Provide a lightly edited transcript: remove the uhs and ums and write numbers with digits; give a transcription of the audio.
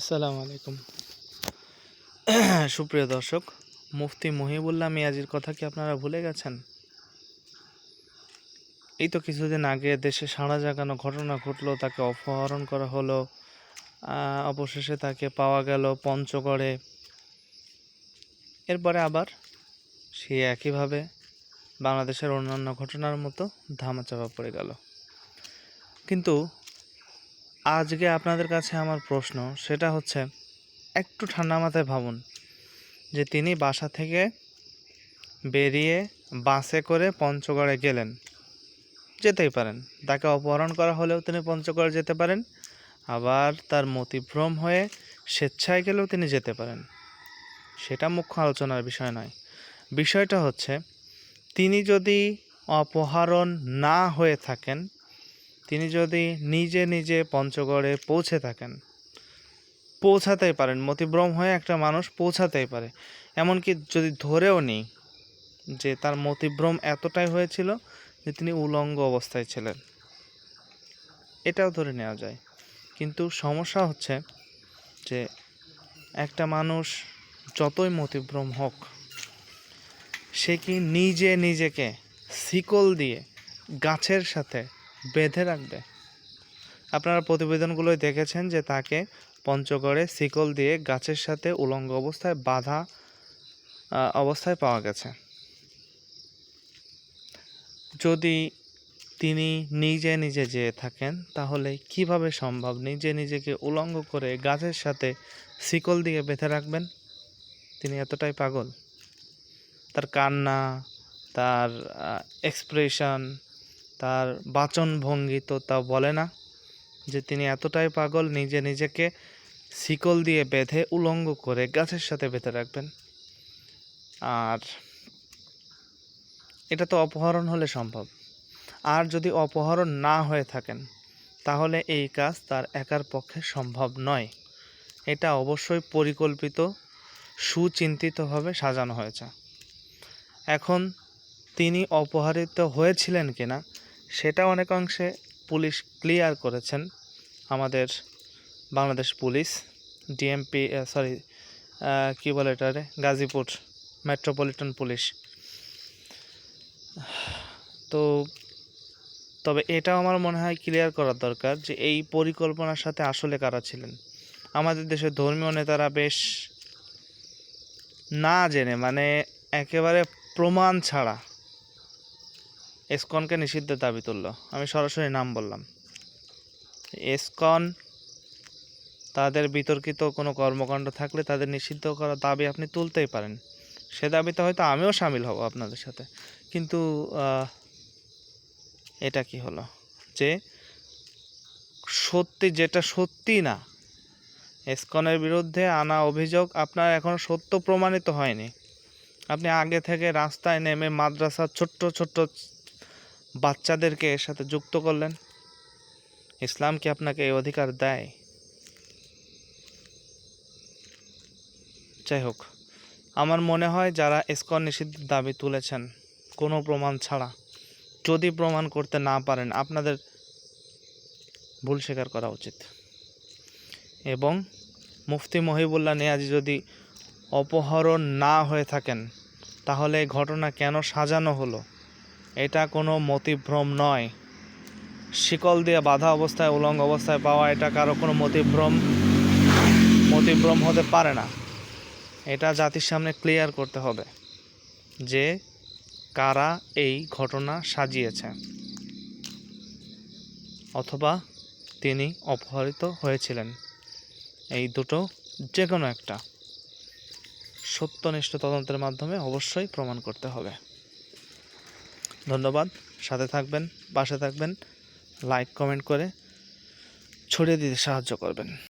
আসসালামু আলাইকুম। সুপ্রিয় দর্শক, মুফতি মহিবুল্লাহ মিয়াজির কথা কি আপনারা ভুলে গেছেন? এই তো কিছুদিন আগে দেশে সাড়া জাগানো ঘটনা ঘটলো, তাকে অপহরণ করা হলো, অবশেষে তাকে পাওয়া গেল পঞ্চগড়ে। এরপরে আবার সে একইভাবে বাংলাদেশের অন্যান্য ঘটনার মতো ধামাচাপা পড়ে গেল। কিন্তু আজকে আপনাদের কাছে আমার প্রশ্ন, সেটা হচ্ছে একটু ঠান্ডা মাথায় ভাবুন যে তিনি বাসা থেকে বেরিয়ে বাসে করে পঞ্চগড়ে গেলেন, যেতেই পারেন। তাকে অপহরণ করা হলেও তিনি পঞ্চগড়ে যেতে পারেন, আবার তার মতিভ্রম হয়ে স্বেচ্ছায় গেলেও তিনি যেতে পারেন। সেটা মুখ্য আলোচনার বিষয় নয়। বিষয়টা হচ্ছে তিনি যদি অপহরণ না হয়ে থাকেন, তিনি যদি নিজে নিজে পঞ্চগড়ে পৌঁছে থাকেন, পৌঁছাতেই পারেন। মতিভ্রম হয়ে একটা মানুষ পৌঁছাতেই পারে। এমনকি যদি ধরেও নিই যে তার মতিভ্রম এতটাই হয়েছিল যে তিনি উলঙ্গ অবস্থায় ছিলেন, এটাও ধরে নেওয়া যায়। কিন্তু সমস্যা হচ্ছে যে একটা মানুষ যতই মতিভ্রম হোক, সে কি নিজে নিজেকে শিকল দিয়ে গাছের সাথে বেঁধে রাখবে? আপনারা প্রতিবেদনগুলোই দেখেছেন যে তাকে পঞ্চগড়ে শিকল দিয়ে গাছের সাথে উলঙ্গ অবস্থায় বাঁধা অবস্থায় পাওয়া গেছে। যদি তিনি নিজে নিজে যেয়ে থাকেন, তাহলে কিভাবে সম্ভব নিজে নিজেকে উলঙ্গ করে গাছের সাথে শিকল দিয়ে বেঁধে রাখবেন? তিনি এতটাই পাগল? তার কান্না, তার এক্সপ্রেশন, তার বাচনভঙ্গি তো তা বলে না যে তিনি এতটাই পাগল নিজে নিজেকে শিকল দিয়ে বেঁধে উলঙ্গ করে গাছের সাথে বেঁধে রাখবেন। আর এটা তো অপহরণ হলে সম্ভব। আর যদি অপহরণ না হয়ে থাকেন, তাহলে এই কাজ তার একার পক্ষে সম্ভব নয়। এটা অবশ্যই পরিকল্পিত, সুচিন্তিতভাবে সাজানো হয়েছে। এখন তিনি অপহরিত হয়েছিলেন কিনা সেটা অনেকাংশে পুলিশ ক্লিয়ার করেছেন। আমাদের বাংলাদেশ পুলিশ, ডিএমপি কি বলে এটারে, গাজীপুর মেট্রোপলিটন পুলিশ। তো তবে এটাও আমার মনে হয় ক্লিয়ার করার দরকার যে এই পরিকল্পনার সাথে আসলে কারা ছিলেন। আমাদের দেশের ধর্মীয় নেতারা বেশ না জেনে, মানে একেবারে প্রমাণ ছাড়া ইসকনকে নিষিদ্ধের দাবি তুলল। আমি সরাসরি নাম বললাম। ইসকন তাদের বিতর্কিত কোনো কর্মকাণ্ড থাকলে তাদের নিষিদ্ধ করার দাবি আপনি তুলতেই পারেন। সে দাবিতে হয়তো আমিও সামিল হব আপনাদের সাথে। কিন্তু এটা কি হলো যে যেটা সত্যি না, ইসকনের বিরুদ্ধে আনা অভিযোগ আপনার এখনো সত্য প্রমাণিত হয়নি। আপনি আগে থেকে রাস্তায় নেমে মাদ্রাসার ছোট্ট ছোট্ট বাচ্চাদেরকে এর সাথে যুক্ত করলেন। ইসলাম কি আপনাকে এই অধিকার দেয়? যাই হোক, আমার মনে হয় যারা ইসকন নিষিদ্ধের দাবি তুলেছেন কোনো প্রমাণ ছাড়া, যদি প্রমাণ করতে না পারেন, আপনাদের ভুল স্বীকার করা উচিত। এবং মুফতি মহিবুল্লাহ নিয়াজি যদি অপহরণ না হয়ে থাকেন, তাহলে ঘটনা কেন সাজানো হলো? এটা কোনো মতিভ্রম নয়। শিকল দিয়ে বাঁধা অবস্থায় উলঙ্গ অবস্থায় পাওয়া এটা কারো কোনো মতিভ্রম হতে পারে না। এটা জাতির সামনে ক্লিয়ার করতে হবে যে কারা এই ঘটনা সাজিয়েছে, অথবা তিনি অপহরিত হয়েছিলেন। এই দুটো যে কোনো একটা সত্যনিষ্ঠ তদন্তের মাধ্যমে অবশ্যই প্রমাণ করতে হবে। ধন্যবাদ। সাথে থাকবেন, পাশে থাকবেন, লাইক কমেন্ট করে ছড়িয়ে দিতে সাহায্য করবেন।